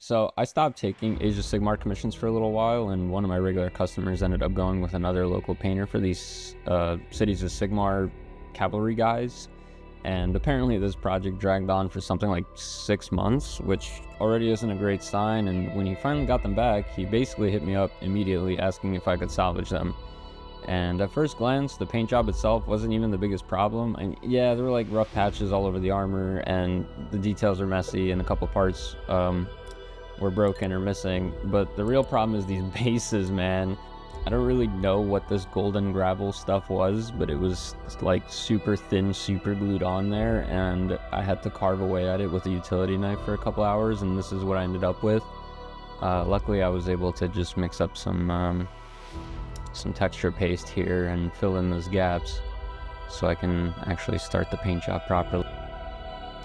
So I stopped taking Age of Sigmar commissions for a little while, and one of my regular customers ended up going with another local painter for these Cities of Sigmar cavalry guys. And apparently this project dragged on for something like 6 months, which already isn't a great sign. And when he finally got them back, he basically hit me up immediately asking if I could salvage them. And at first glance, the paint job itself wasn't even the biggest problem. And yeah, there were like rough patches all over the armor, and the details are messy, and a couple parts were broken or missing. But the real problem is these bases, man. I don't really know what this golden gravel stuff was, but it was like super thin, super glued on there, and I had to carve away at it with a utility knife for a couple hours, and this is what I ended up with. Luckily, I was able to just mix up some texture paste here and fill in those gaps so I can actually start the paint job properly.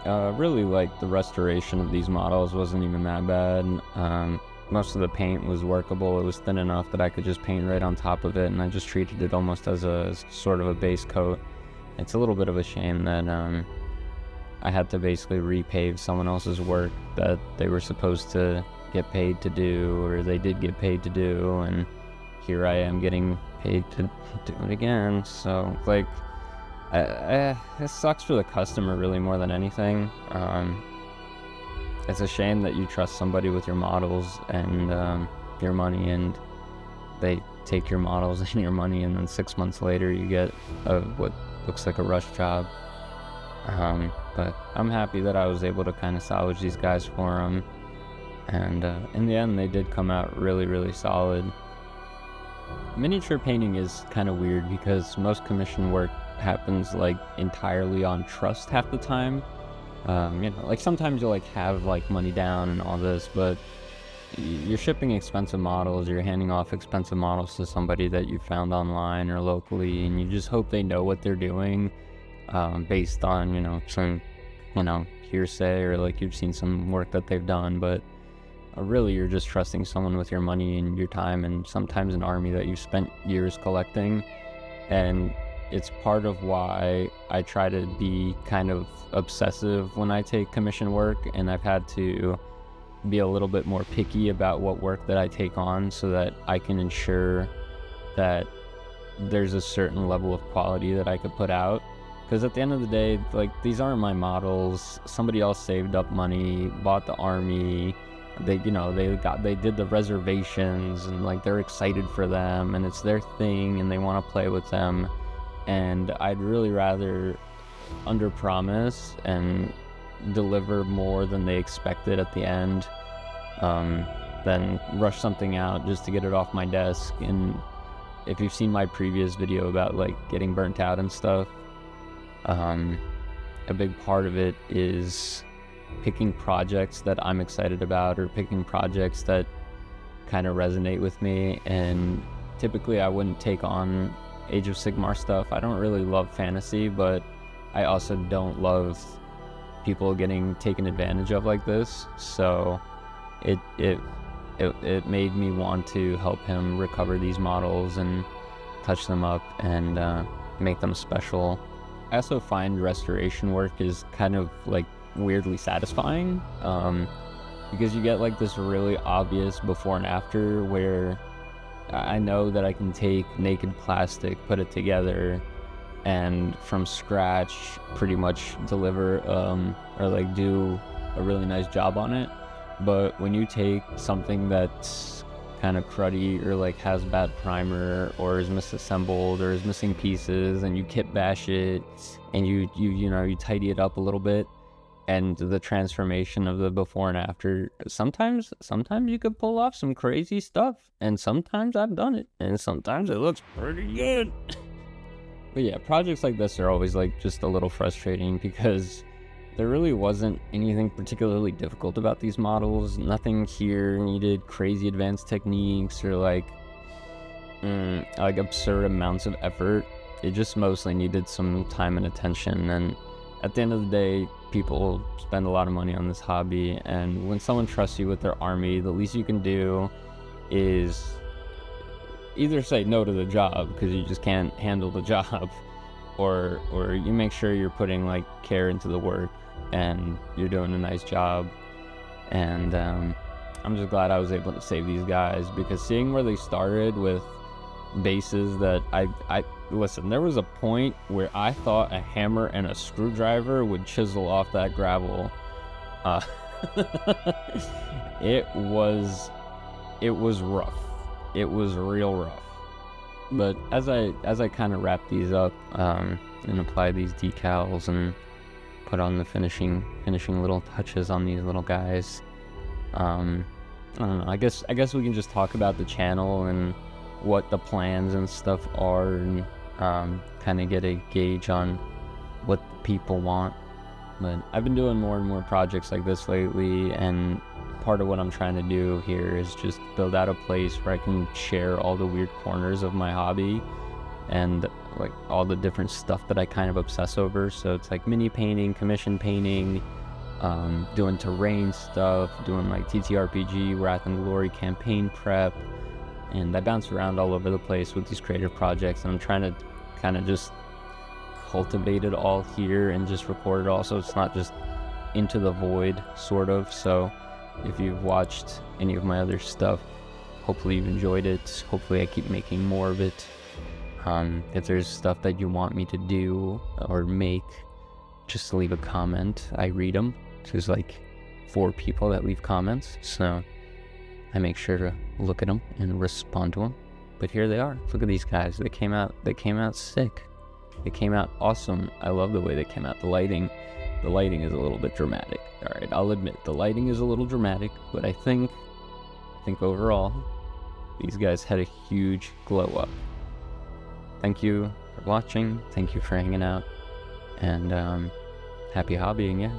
Really, like, the restoration of these models wasn't even that bad. Most of the paint was workable. It was thin enough that I could just paint right on top of it, and I just treated it almost as a sort of a base coat. It's a little bit of a shame that I had to basically repave someone else's work that they were supposed to get paid to do, or they did get paid to do, and here I am getting paid to do it again. So, like, it sucks for the customer really more than anything. It's a shame that you trust somebody with your models and your money, and they take your models and your money, and then 6 months later you get what looks like a rush job. But I'm happy that I was able to kind of salvage these guys for them, and in the end they did come out really, really solid. Miniature painting is kind of weird because most commission work happens like entirely on trust half the time. Like sometimes you'll like have like money down and all this, but you're shipping expensive models, you're handing off expensive models to somebody that you found online or locally, and you just hope they know what they're doing, based on, some, hearsay, or like you've seen some work that they've done. But really you're just trusting someone with your money and your time, and sometimes an army that you've spent years collecting. And it's part of why I try to be kind of obsessive when I take commission work, and I've had to be a little bit more picky about what work that I take on so that I can ensure that there's a certain level of quality that I could put out. Because at the end of the day, like, these aren't my models. Somebody else saved up money, bought the army, they did the reservations, and like they're excited for them, and it's their thing, and they want to play with them. And I'd really rather underpromise and deliver more than they expected at the end, than rush something out just to get it off my desk. And if you've seen my previous video about like getting burnt out and stuff, a big part of it is picking projects that I'm excited about, or picking projects that kind of resonate with me. And typically I wouldn't take on Age of Sigmar stuff. I don't really love fantasy, but I also don't love people getting taken advantage of like this. So it made me want to help him recover these models and touch them up and make them special. I also find restoration work is kind of like weirdly satisfying, because you get like this really obvious before and after where I know that I can take naked plastic, put it together, and from scratch pretty much deliver or like do a really nice job on it. But when you take something that's kind of cruddy, or like has bad primer, or is misassembled, or is missing pieces, and you kit bash it, and you tidy it up a little bit, and the transformation of the before and after, sometimes you could pull off some crazy stuff, and sometimes I've done it, and sometimes it looks pretty good. But yeah, projects like this are always like just a little frustrating, because there really wasn't anything particularly difficult about these models. Nothing here needed crazy advanced techniques or like absurd amounts of effort. It just mostly needed some time and attention. And at the end of the day, people spend a lot of money on this hobby, and when someone trusts you with their army, the least you can do is either say no to the job because you just can't handle the job, or you make sure you're putting like care into the work and you're doing a nice job. And I'm just glad I was able to save these guys, because seeing where they started with bases that I listen, there was a point where I thought a hammer and a screwdriver would chisel off that gravel. It was rough. It was real rough. But as I kind of wrap these up and apply these decals and put on the finishing little touches on these little guys, I don't know, I guess we can just talk about the channel and what the plans and stuff are, and kind of get a gauge on what the people want. But I've been doing more and more projects like this lately, and part of what I'm trying to do here is just build out a place where I can share all the weird corners of my hobby and like all the different stuff that I kind of obsess over. So it's like mini painting, commission painting, doing terrain stuff, doing like TTRPG, Wrath and Glory campaign prep, and I bounce around all over the place with these creative projects, and I'm trying to kind of just cultivate it all here and just record it all, so it's not just into the void, sort of. So if you've watched any of my other stuff, hopefully you've enjoyed it. Hopefully I keep making more of it. If there's stuff that you want me to do or make, just leave a comment. I read them. There's like 4 people that leave comments, so I make sure to look at them and respond to them. But here they are. Look at these guys. They came out sick. They came out awesome. I love the way they came out. The lighting is a little bit dramatic. All right, I'll admit the lighting is a little dramatic, but I think overall these guys had a huge glow up. Thank you for watching. Thank you for hanging out, and happy hobbying, yeah.